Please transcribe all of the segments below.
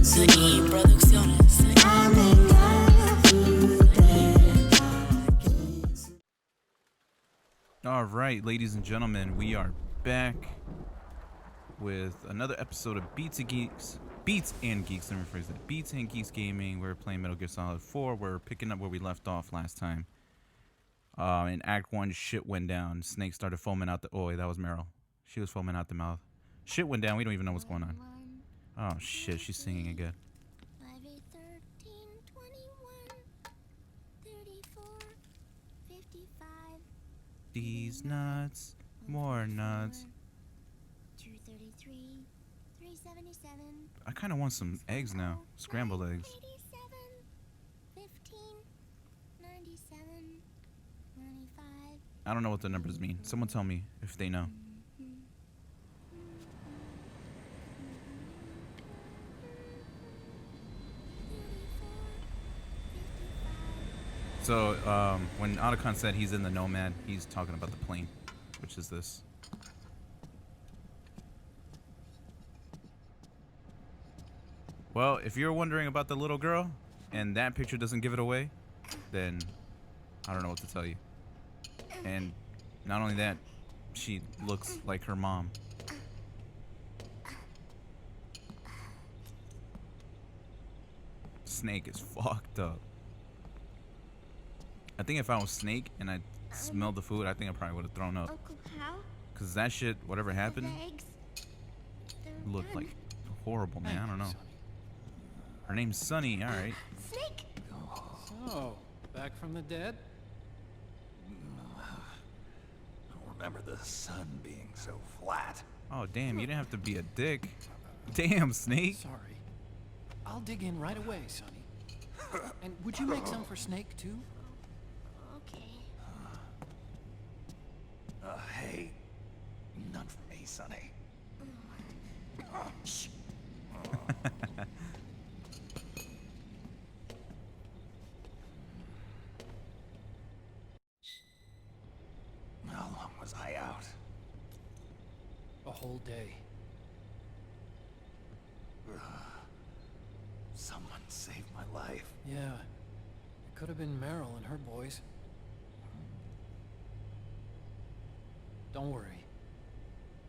Sunny Producciones. All right, ladies and gentlemen, we are back with another episode of Beats and Geeks. Beats and Geeks, let me rephrase that. Beats and Geeks Gaming. We're playing Metal Gear Solid 4. We're picking up where we left off last time. In Act 1, shit went down. Snake started foaming out the... Oh, wait, that was Meryl. She was foaming out the mouth. Shit went down. We don't even know what's going on. Oh, shit. She's singing again. 5, 8, 13, 21, 34, 55. These nuts. More nuts. 233, 377. I kind of want some eggs now. Scrambled eggs. 87, 15, 97, 95. I don't know what the numbers mean. Someone tell me if they know. So, when Otacon said he's in the Nomad, he's talking about the plane, which is this. Well, if you're wondering about the little girl, and that picture doesn't give it away, then I don't know what to tell you. And not only that, she looks like her mom. Snake is fucked up. I think if I was Snake and I smelled the food, I think I probably would have thrown up. Uncle Hal? Cause that shit, whatever happened, The eggs? They're looked done. like horrible, man. I don't know. Her name's Sunny, alright. Snake! So, back from the dead? I don't remember the sun being so flat. Oh, damn, you didn't have to be a dick. Damn, Snake. Sorry. I'll dig in right away, Sonny. And would you make some for Snake, too? Okay. Hey, none for me, Sonny. Shh. How long was I out? A whole day. Someone saved my life. Yeah. It could have been Meryl and her boys. Don't worry.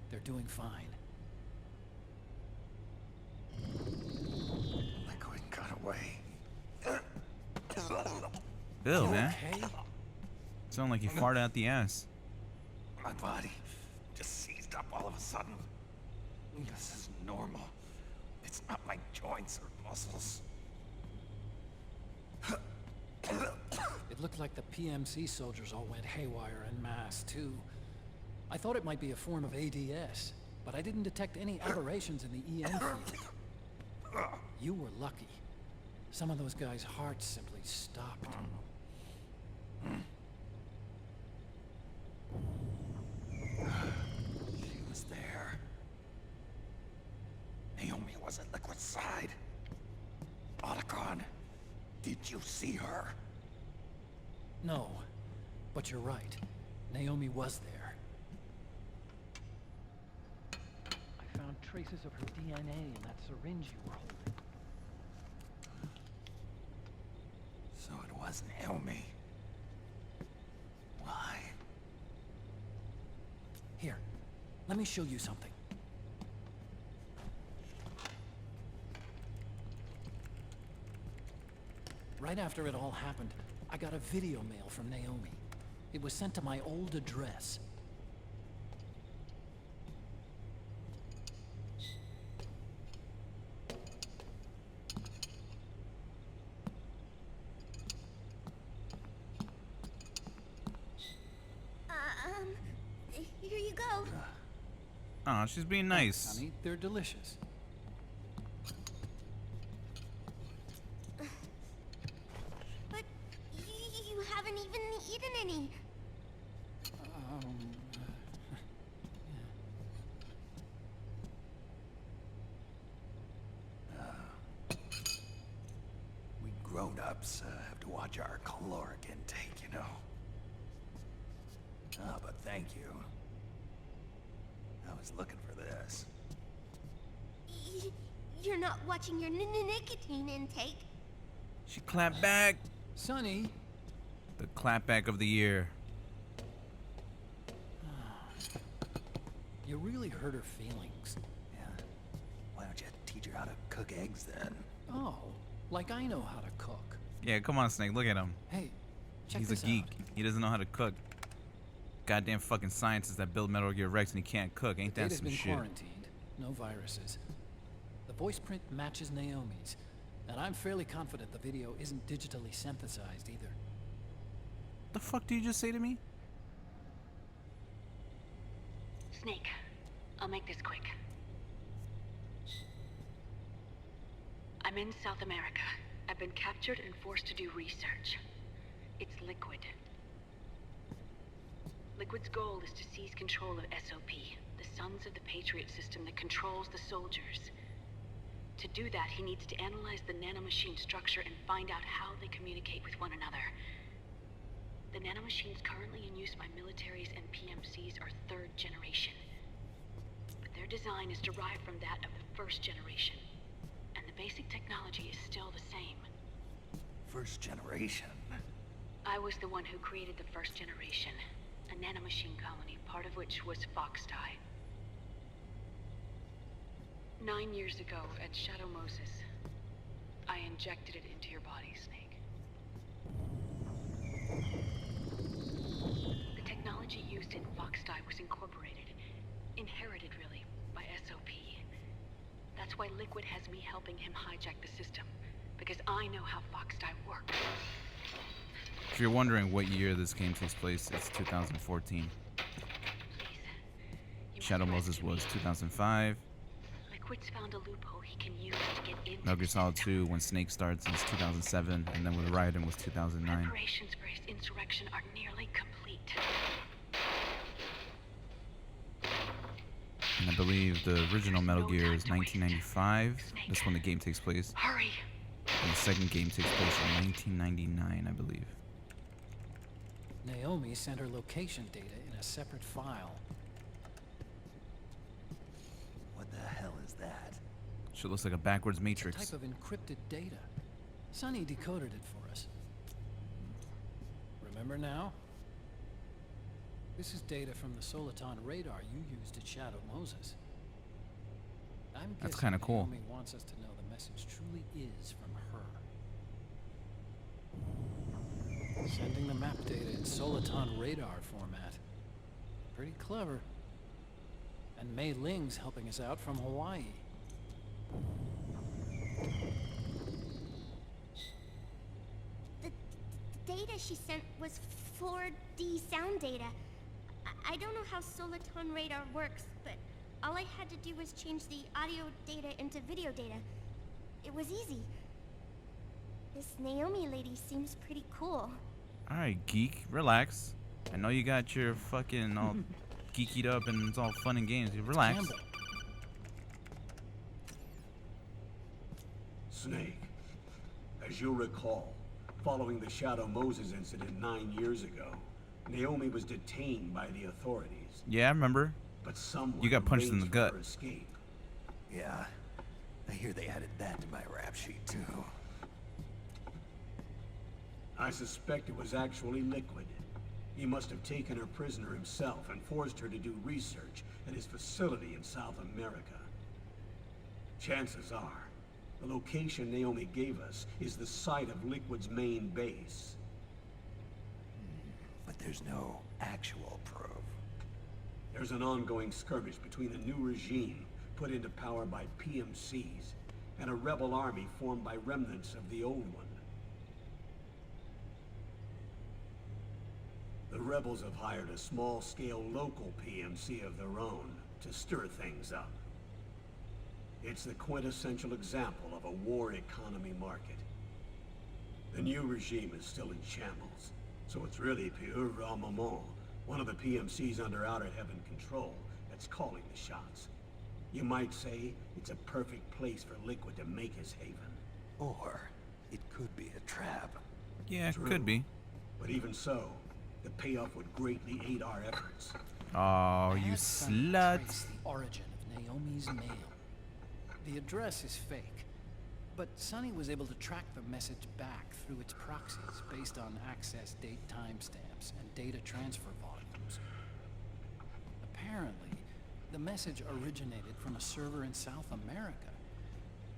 They're doing fine. Liquid got away. Bill, You man. okay? Sound like you farted out the ass. My body just seized up all of a sudden. This is normal. It's not my joints or muscles. It looked like the PMC soldiers all went haywire en masse, too. I thought it might be a form of ADS, but I didn't detect any aberrations in the EM field. You were lucky. Some of those guys' hearts simply stopped. She was there. Naomi was at Liquid's side. Otacon, did you see her? No, but you're right. Naomi was there. I found traces of her DNA in that syringe you were holding. So it was Naomi. Why? Here, let me show you something. Right after it all happened, I got a video mail from Naomi. It was sent to my old address. Here you go. Aw, she's being nice. Honey, they're delicious. But you haven't even eaten any. We grown-ups have to watch our caloric intake, you know. Ah, but thank you. I was looking for this. you're not watching your nicotine intake. She clapped back. Sonny, The clapback of the year. you really hurt her feelings. Yeah. Why don't you teach her how to cook eggs then? Oh, like I know how to cook. Yeah, come on, Snake. Look at him. Hey, check He's a this geek. out. He doesn't know how to cook. Goddamn fucking scientists that build Metal Gear Rex and he can't cook. Ain't The that data's some been shit? quarantined. No viruses. The voice print matches Naomi's, and I'm fairly confident the video isn't digitally synthesized either. The fuck did you just say to me? Snake, I'll make this quick. I'm in South America. I've been captured and forced to do research. It's Liquid. Liquid's goal is to seize control of SOP, the sons of the Patriot system that controls the soldiers. To do that, he needs to analyze the nanomachine structure and find out how they communicate with one another. The nanomachines currently in use by militaries and PMCs are third generation. But their design is derived from that of the first generation. And the basic technology is still the same. First generation. I was the one who created the first generation, a nanomachine colony, part of which was Foxdie. 9 years ago at Shadow Moses, I injected it into your body, Snake. The technology used in Foxdie was incorporated, inherited really, by SOP. That's why Liquid has me helping him hijack the system, because I know how Foxdie works. If you're wondering what year this game takes place, it's 2014. Please. You Shadow must Moses rescue was me. 2005. Liquid's found a loophole he can use to get into Metal Gear the Solid system. 2, when Snake starts, is 2007, and then with Raiden was 2009. Preparations for his insurrection are nearly complete. And I believe the original Metal Gear is 1995. That's when the game takes place. Hurry! And the second game takes place in 1999, I believe. Naomi sent her location data in a separate file. What the hell is that? Shit looks like a backwards It's a matrix. type of encrypted data. Sonny decoded it for us. Remember now? This is data from the Soliton radar you used at Shadow Moses. I'm That's guessing kinda cool. Naomi wants us to know the message truly is from her. Sending the map data in Soliton radar format. Pretty clever. And Mei Ling's helping us out from Hawaii. The data she sent was 4D sound data. I don't know how Soliton radar works, but all I had to do was change the audio data into video data. It was easy. This Naomi lady seems pretty cool. Alright, geek, relax. I know you got your fucking all geekied up and it's all fun and games. Relax. Campbell. Snake, as you'll recall, following the Shadow Moses incident 9 years ago, Naomi was detained by the authorities. Yeah, I remember. But someone You got punched in arranged the for gut. her escape. Yeah. I hear they added that to my rap sheet, too. I suspect it was actually Liquid. He must have taken her prisoner himself and forced her to do research at his facility in South America. Chances are, the location Naomi gave us is the site of Liquid's main base. But there's no actual proof. There's an ongoing skirmish between the new regime, put into power by PMCs, and a rebel army formed by remnants of the old one. The rebels have hired a small-scale local PMC of their own to stir things up. It's the quintessential example of a war economy market. The new regime is still in shambles, so it's really pure armament, one of the PMCs under Outer Heaven control, that's calling the shots. You might say it's a perfect place for Liquid to make his haven. Or it could be a trap. Yeah, True. could be. But even so, the payoff would greatly aid our efforts. Oh, you Had Sonny slut. trace the origin of Naomi's mail. The address is fake, but Sonny was able to track the message back through its proxies based on access date timestamps and data transfer volumes. Apparently, the message originated from a server in South America.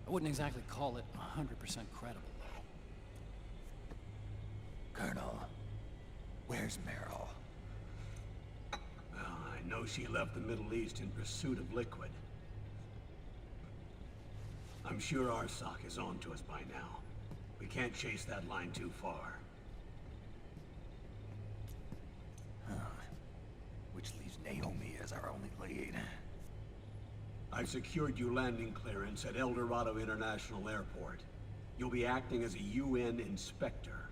I wouldn't exactly call it 100% credible, though. Colonel, where's Meryl? Well, I know she left the Middle East in pursuit of Liquid. I'm sure our sock is on to us by now. We can't chase that line too far. Which leaves Naomi as our only lead. I've secured you landing clearance at El Dorado International Airport. You'll be acting as a UN inspector.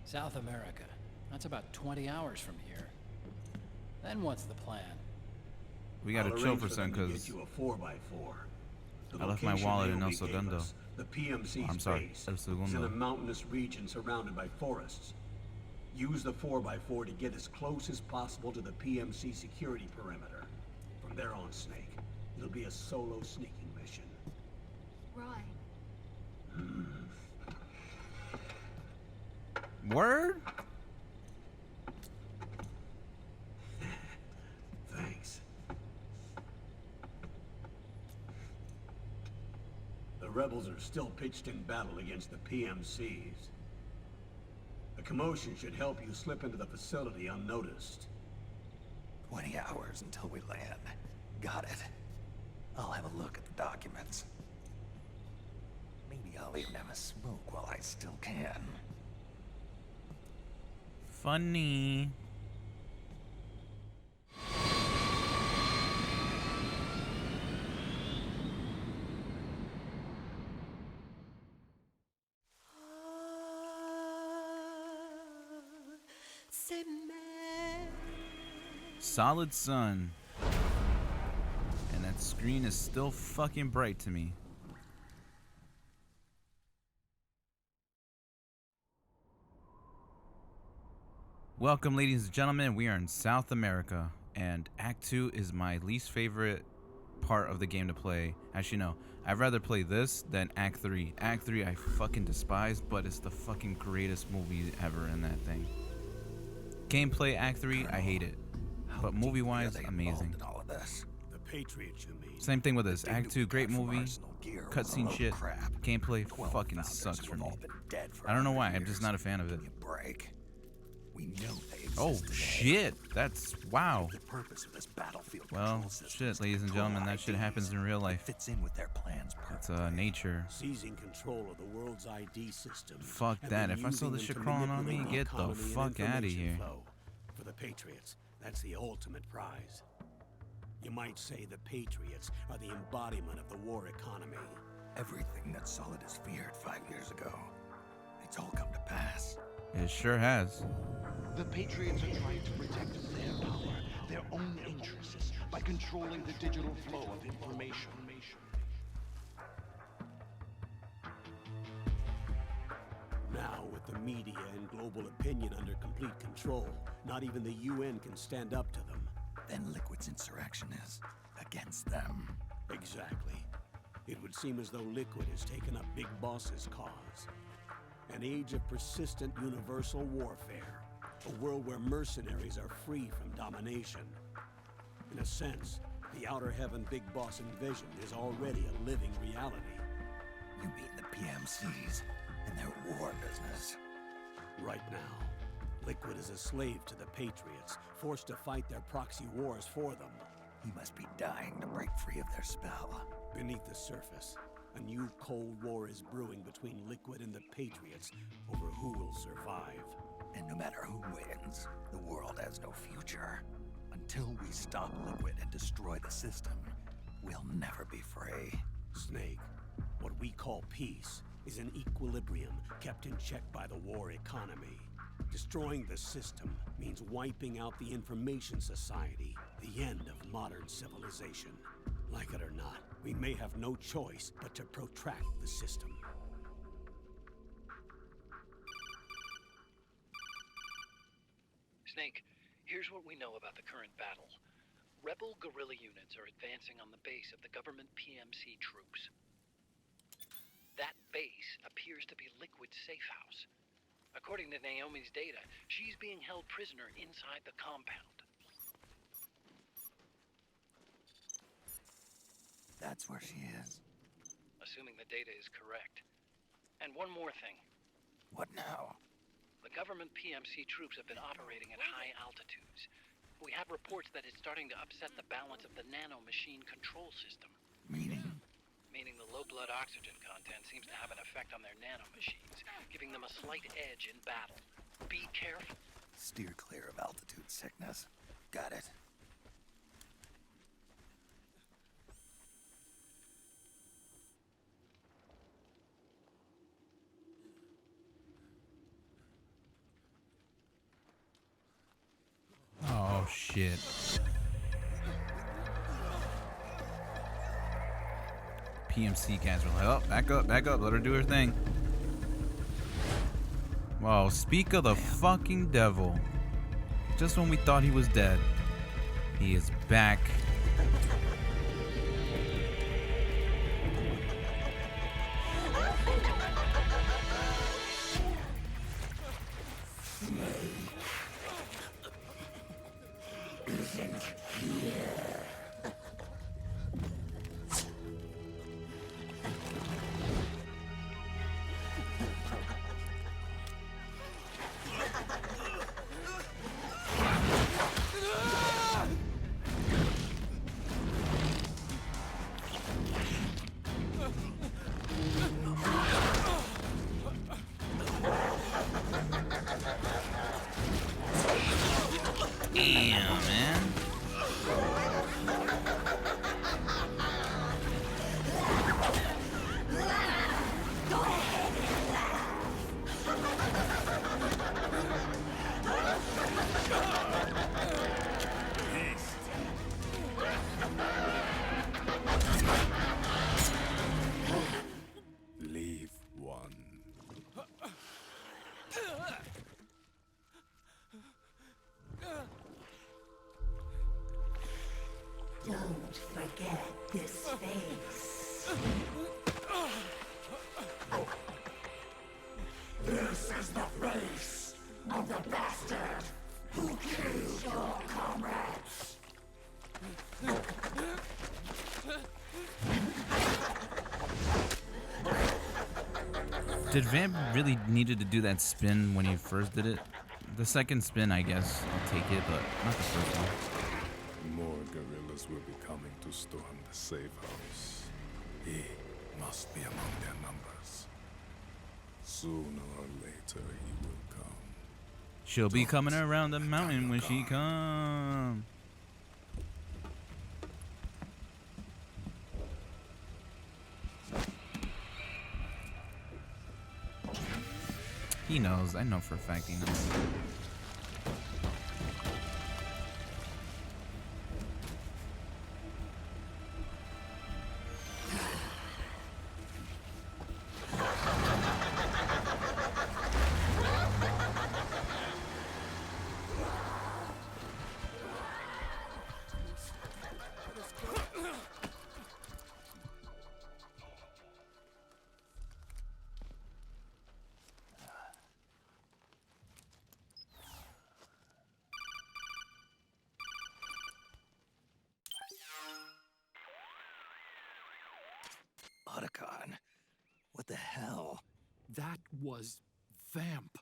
South America. That's about 20 hours from here. Then what's the plan? We gotta I'll chill arrange for a second, them to because get you a 4x4. The I left my location wallet in Naomi El gave Segundo. us, the PMC's I'm sorry, base, El is in Segundo. a mountainous region surrounded by forests. Use the 4x4 to get as close as possible to the PMC security perimeter. From there on, Snake, it'll be a solo sneaking mission. Right. Word? Thanks. The rebels are still pitched in battle against the PMCs. The commotion should help you slip into the facility unnoticed. 20 hours until we land. Got it. I'll have a look at the documents. Maybe I'll even have a smoke while I still can. Funny. Solid sun. And that screen is still fucking bright to me. Welcome, ladies and gentlemen. We are in South America, and Act 2 is my least favorite part of the game to play. Actually, no. I'd rather play this than Act 3. Act 3 I fucking despise, but it's the fucking greatest movie ever in that thing. Gameplay, Act 3, I hate it. But movie-wise, amazing. In all of this? The Patriots, you mean? Same thing with this. The Act 2, dude great from movie. Arsenal Gear was a Cutscene load of shit. crap. Gameplay 12 fucking founders sucks who for have me. all been dead for I don't know 100 why, I'm just years. not a fan of it. Give me a break. We know they exist Oh, today. shit. That's, wow. The purpose of this battlefield Well, control system shit, is ladies and control gentlemen, that shit IDs. happens in real life. It fits in with their plans It's perfectly. nature. Seizing control of the world's ID system. Fuck and that. then If I saw using this them shit to crawling on me, manipulate get the economy and fuck outta information here. flow. For the Patriots, that's the ultimate prize. You might say the Patriots are the embodiment of the war economy. Everything that Solid has feared 5 years ago, it's all come to pass. It sure has. The Patriots are trying to protect their power, their own interests, by controlling the digital flow of information. Now, with the media and global opinion under complete control, not even the UN can stand up to them. Then Liquid's insurrection is against them. Exactly. It would seem as though Liquid has taken up Big Boss's cause. An age of persistent universal warfare. A world where mercenaries are free from domination. In a sense, the Outer Heaven Big Boss envisioned is already a living reality. You mean the PMCs and their war business? Right now, Liquid is a slave to the Patriots, forced to fight their proxy wars for them. He must be dying to break free of their spell. Beneath the surface, a new Cold War is brewing between Liquid and the Patriots over who will survive. And no matter who wins, the world has no future. Until we stop Liquid and destroy the system, we'll never be free. Snake, what we call peace is an equilibrium kept in check by the war economy. Destroying the system means wiping out the information society, the end of modern civilization. Like it or not, we may have no choice but to protract the system. Snake, here's what we know about the current battle. Rebel guerrilla units are advancing on the base of the government PMC troops. That base appears to be Liquid's safe house. According to Naomi's data, she's being held prisoner inside the compound. That's where she is. Assuming the data is correct. And one more thing. What now? The government PMC troops have been operating at high altitudes. We have reports that it's starting to upset the balance of the nano-machine control system. Meaning? Meaning the low blood oxygen content seems to have an effect on their nano-machines, giving them a slight edge in battle. Be careful. Steer clear of altitude sickness. Got it. Oh shit. PMC cats were like, oh, back up, let her do her thing. Wow, speak of the fucking devil. Just when we thought he was dead, he is back. Damn, man. Leave one. Don't forget this face. This is the face of the bastard who killed your comrades. Did Vamp really needed to do that spin when he first did it? The second spin, I guess, I'll take it, but not the first one. More guerrillas will be coming to storm the safe house. He must be among their numbers. Sooner or later he will come. She'll be coming around the mountain when she comes. He knows. I know for a fact he knows. Otacon, what the hell? That was Vamp.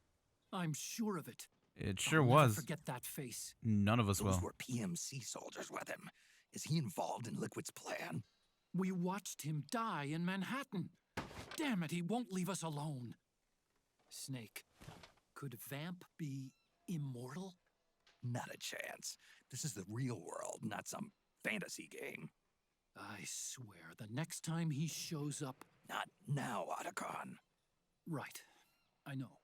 I'm sure of it. It sure I'll never was. forget that face. None of us Those will. were PMC soldiers with him. Is he involved in Liquid's plan? We watched him die in Manhattan. Damn it, he won't leave us alone. Snake, could Vamp be immortal? Not a chance. This is the real world, not some fantasy game. I swear, the next time he shows up... Not now, Otacon. Right, I know.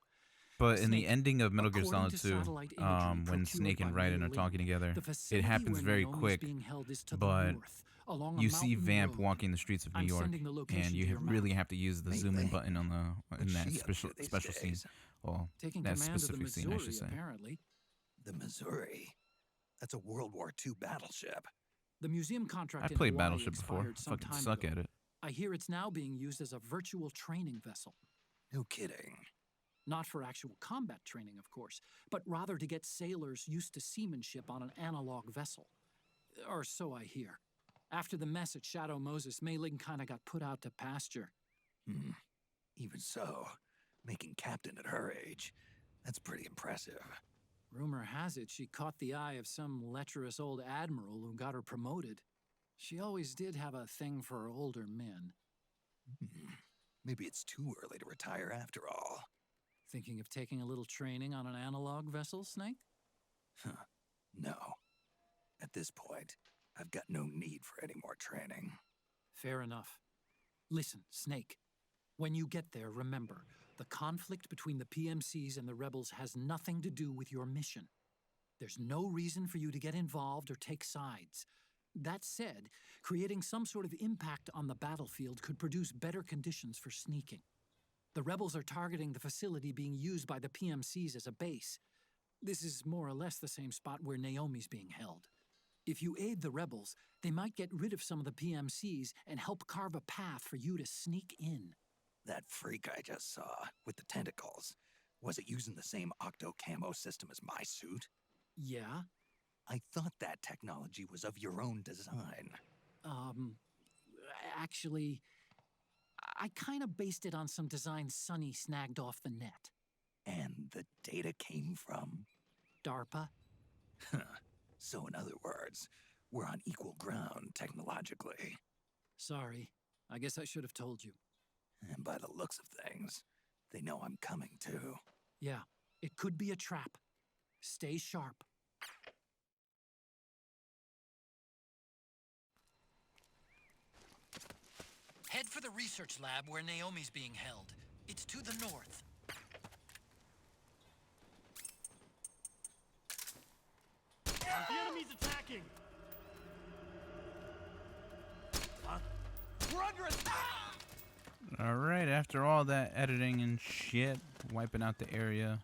But in the Snake, ending of Metal Gear according Solid to 2, satellite imagery when procured Snake and by Raiden are Mei talking Ling, together, the it facility happens where very Naomi's quick. being held is to the But north, along a you see mountain Vamp road. walking the streets of New I'm York, sending the location and you to your really map. have to use the Mei zoom in Ling. button on the in What's that she up special to these special scene. days? Well, Taking that command of the specific scene, I Missouri, should say. apparently. The Missouri. That's a World War II battleship. The museum contract I in played Hawaii Battleship before. expired some Fucking time suck ago. at it. I hear it's now being used as a virtual training vessel. No kidding. Not for actual combat training, of course, but rather to get sailors used to seamanship on an analog vessel. Or so I hear. After the mess at Shadow Moses, Mei Ling kinda got put out to pasture. Even so, making captain at her age, that's pretty impressive. Rumor has it she caught the eye of some lecherous old admiral who got her promoted. She always did have a thing for older men. Maybe it's too early to retire after all. Thinking of taking a little training on an analog vessel, Snake? No. At this point, I've got no need for any more training. Fair enough. Listen, Snake. When you get there, remember, the conflict between the PMCs and the rebels has nothing to do with your mission. There's no reason for you to get involved or take sides. That said, creating some sort of impact on the battlefield could produce better conditions for sneaking. The rebels are targeting the facility being used by the PMCs as a base. This is more or less the same spot where Naomi's being held. If you aid the rebels, they might get rid of some of the PMCs and help carve a path for you to sneak in. That freak I just saw, with the tentacles, was it using the same octo-camo system as my suit? Yeah? I thought that technology was of your own design. Actually, I kinda based it on some designs Sonny snagged off the net. And the data came from? DARPA? So in other words, we're on equal ground technologically. Sorry, I guess I should have told you. And by the looks of things, they know I'm coming too. Yeah, it could be a trap. Stay sharp. Head for the research lab where Naomi's being held. It's to the north. The enemy's attacking! Huh? We're under attack! Alright, after all that editing and shit, wiping out the area.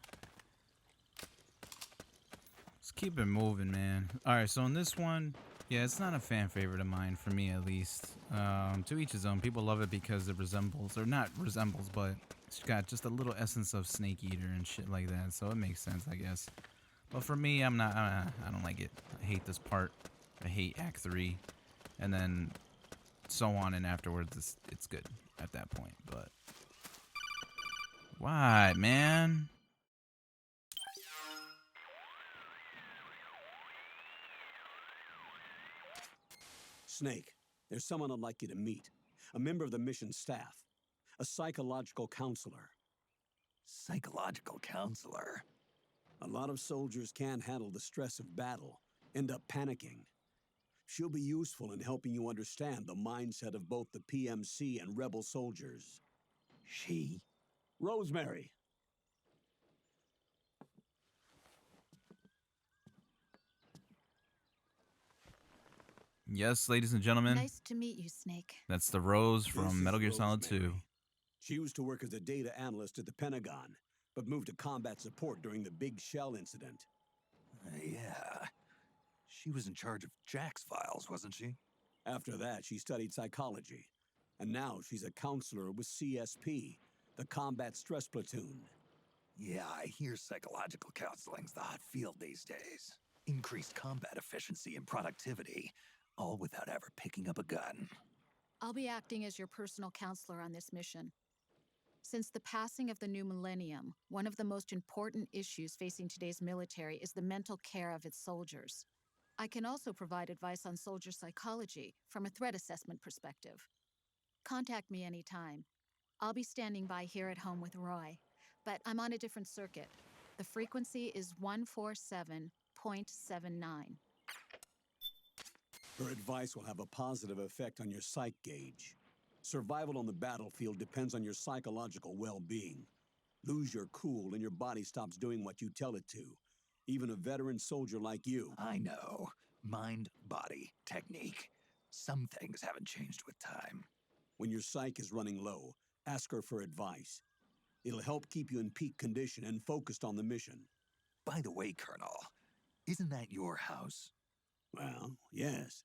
Let's keep it moving, man. Alright, so in this one, yeah, it's not a fan favorite of mine, for me at least. To each his own. People love it because it resembles, or not resembles, but it's got just a little essence of Snake Eater and shit like that, so it makes sense, I guess. But for me, I don't like it. I hate this part. I hate Act 3. And then so on and afterwards, it's good at that point, but... Why, man? Snake, there's someone I'd like you to meet. A member of the mission staff. A psychological counselor. Psychological counselor? A lot of soldiers can't handle the stress of battle, end up panicking. She'll be useful in helping you understand the mindset of both the PMC and rebel soldiers. She? Rosemary. Yes, ladies and gentlemen. Nice to meet you, Snake. That's the Rose This from is Metal Gear Solid 2. Rosemary. She used to work as a data analyst at the Pentagon, but moved to combat support during the Big Shell incident. Yeah. She was in charge of Jack's files, wasn't she? After that, she studied psychology, and now she's a counselor with CSP, the Combat Stress Platoon. Yeah, I hear psychological counseling's the hot field these days. Increased combat efficiency and productivity, all without ever picking up a gun. I'll be acting as your personal counselor on this mission. Since the passing of the new millennium, one of the most important issues facing today's military is the mental care of its soldiers. I can also provide advice on soldier psychology from a threat assessment perspective. Contact me anytime. I'll be standing by here at home with Roy, but I'm on a different circuit. The frequency is 147.79. Her advice will have a positive effect on your psych gauge. Survival on the battlefield depends on your psychological well-being. Lose your cool and your body stops doing what you tell it to. Even a veteran soldier like you. I know. Mind, body, technique. Some things haven't changed with time. When your psyche is running low, ask her for advice. It'll help keep you in peak condition and focused on the mission. By the way, Colonel, isn't that your house? Well, yes.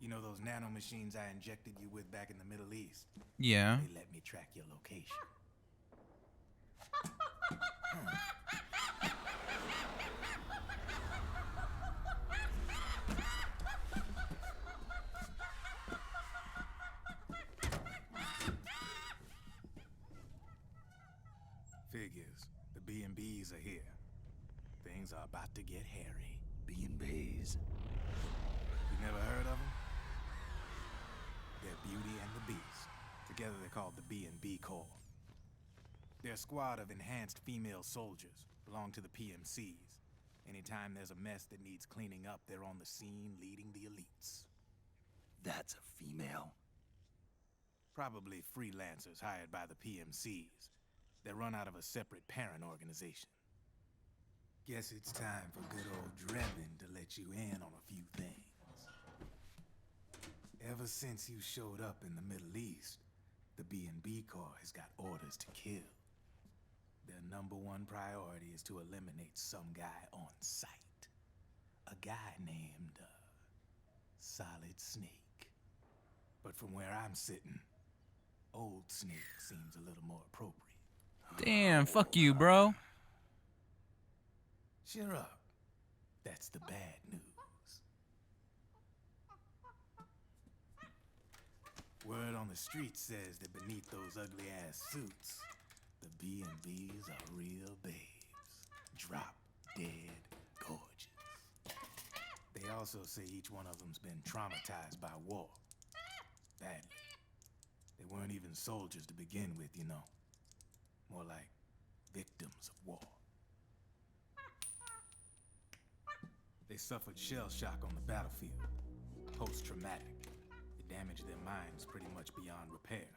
You know those nanomachines I injected you with back in the Middle East? Yeah. They let me track your location. Figures. The B&Bs are here. Things are about to get hairy. B&Bs. You never heard of them? They're Beauty and the Beast. Together they're called the B&B Corps. They're a squad of enhanced female soldiers, belong to the PMCs. Anytime there's a mess that needs cleaning up, they're on the scene leading the elites. That's a female. Probably freelancers hired by the PMCs. They're run out of a separate parent organization. Guess it's time for good old Drebin to let you in on a few things. Ever since you showed up in the Middle East, the B&B Corps has got orders to kill. Their #1 priority is to eliminate some guy on sight. A guy named, Solid Snake. But from where I'm sitting, Old Snake seems a little more appropriate. Damn, fuck you, bro. Cheer up. That's the bad news. Word on the street says that beneath those ugly-ass suits, the B&Bs are real babes. Drop dead gorgeous. They also say each one of them's been traumatized by war. Badly. They weren't even soldiers to begin with, you know. More like victims of war. They suffered shell shock on the battlefield. Post-traumatic. It damaged their minds pretty much beyond repair.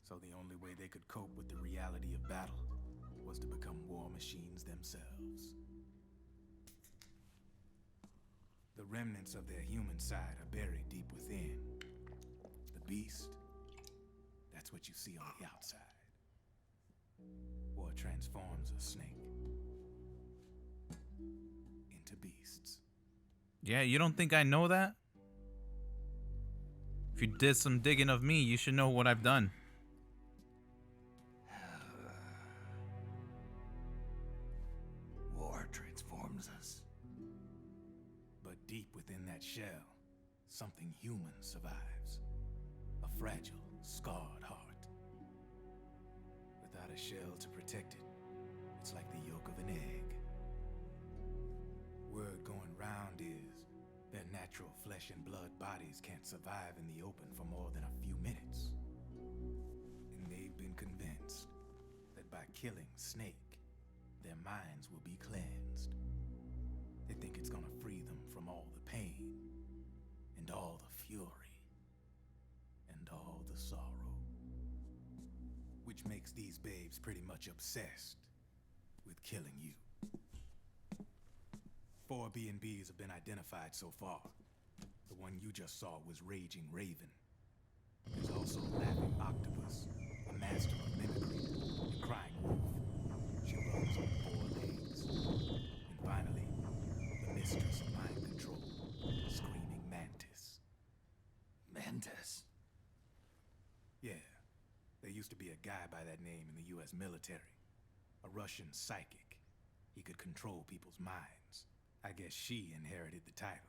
So the only way they could cope with the reality of battle was to become war machines themselves. The remnants of their human side are buried deep within. The beast, that's what you see on the outside. War transforms a snake into beasts. Yeah, you don't think I know that? If you did some digging of me, you should know what I've done. War transforms us. But deep within that shell, something human survives. A fragile, scarred heart. Without a shell to protect it, it's like the yolk of an egg. Word going round is their natural flesh and blood bodies can't survive in the open for more than a few minutes. And they've been convinced that by killing Snake, their minds will be cleansed. They think it's gonna free them from all the pain, and all the fury, and all the sorrow. Which makes these babes pretty much obsessed with killing you. 4 B&Bs have been identified so far. The one you just saw was Raging Raven. There's also Laughing Octopus, a master of mimicry, and Crying Wolf. She runs on 4 legs. And finally, the mistress of mind control, Screaming Mantis. Mantis? Yeah, there used to be a guy by that name in the US military. A Russian psychic. He could control people's minds. I guess she inherited the title.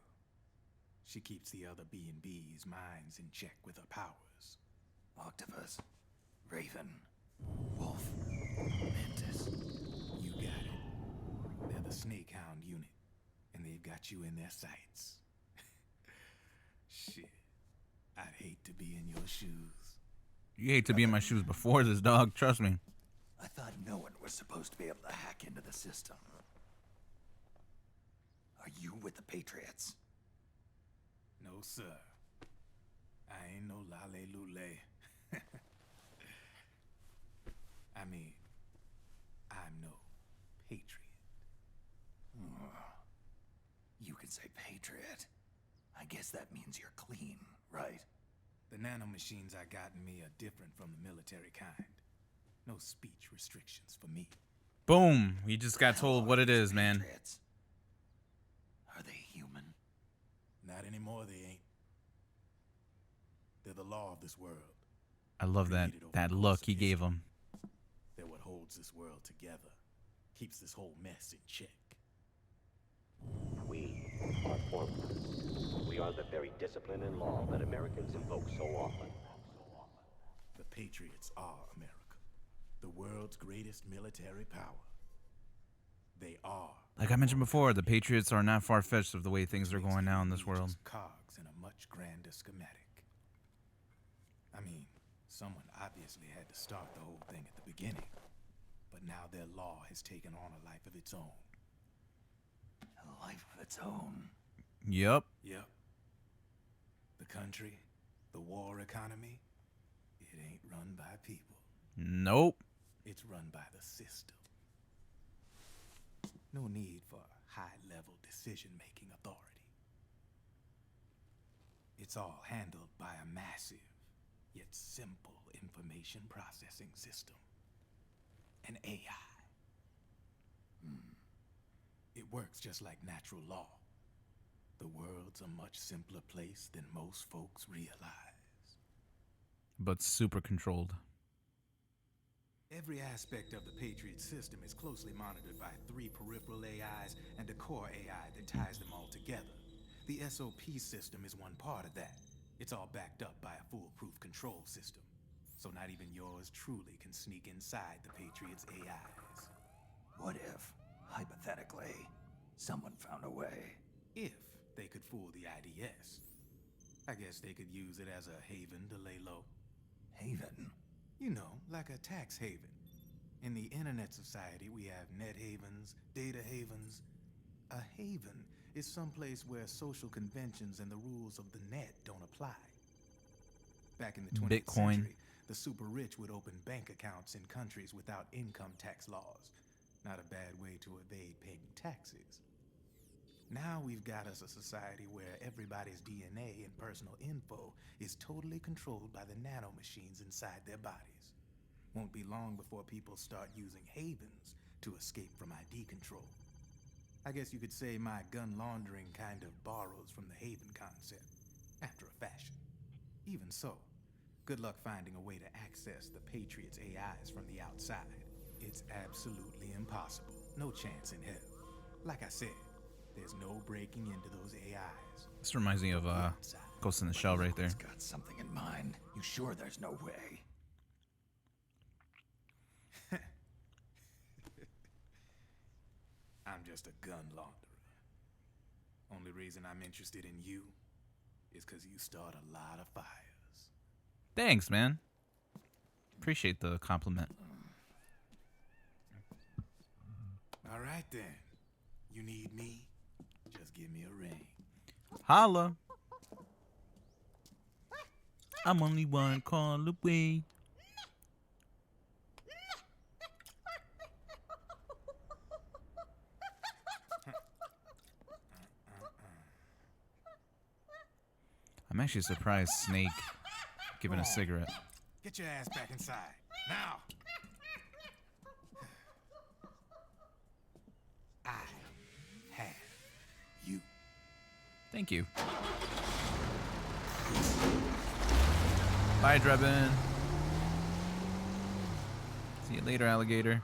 She keeps the other B&B's minds in check with her powers. Octopus. Raven. Wolf. Mantis. You got it. They're the Snake Hound unit, and they've got you in their sights. Shit. I'd hate to be in your shoes. You hate to be in my shoes before this, dog. Trust me. I thought no one was supposed to be able to hack into the system. Are you with the Patriots? No, sir. I ain't no lale-lule. I mean, I'm no patriot. You can say patriot. I guess that means you're clean, right? The nanomachines I got in me are different from the military kind. No speech restrictions for me. Boom. You just got told what it is, man. Patriots? Are they human? Not anymore, they ain't. They're the law of this world. I love that look he gave him. They're what holds this world together, keeps this whole mess in check. We are formless. We are the very discipline and law that Americans invoke so often. The Patriots are America, the world's greatest military power. They are. Like I mentioned before, the Patriots are not far-fetched of the way things are going now in this world. Cogs in a much grander schematic. I mean, someone obviously had to start the whole thing at the beginning, but now their law has taken on a life of its own. A life of its own. Yep. Yep. The country, the war economy, it ain't run by people. Nope. It's run by the system. No need for high-level decision-making authority. It's all handled by a massive, yet simple information processing system. An AI. It works just like natural law. The world's a much simpler place than most folks realize. But super controlled. Every aspect of the Patriot system is closely monitored by 3 peripheral AIs and a core AI that ties them all together. The SOP system is one part of that. It's all backed up by a foolproof control system. So not even yours truly can sneak inside the Patriots' AIs. What if, hypothetically, someone found a way? If they could fool the IDS. I guess they could use it as a haven to lay low. Haven? You know, like a tax haven. In the internet society, we have net havens, data havens. A haven is someplace where social conventions and the rules of the net don't apply. Back in the 20th century, the super rich would open bank accounts in countries without income tax laws. Not a bad way to evade paying taxes. Now we've got us a society where everybody's DNA and personal info is totally controlled by the nanomachines inside their bodies. Won't be long before people start using havens to escape from ID control. I guess you could say my gun laundering kind of borrows from the haven concept, after a fashion. Even so, good luck finding a way to access the Patriots' AIs from the outside. It's absolutely impossible. No chance in hell. Like I said, there's no breaking into those AIs. This reminds me of Ghost in the Shell right there. He's got something in mind. You sure there's no way? I'm just a gun launderer. Only reason I'm interested in you is because you start a lot of fires. Thanks, man. Appreciate the compliment. All right, then. You need me? Just give me a ring. Holla. I'm only one call away. I'm actually surprised Snake giving a cigarette. Get your ass back inside. Now! I have you. Thank you. Bye, Drebin. See you later, alligator.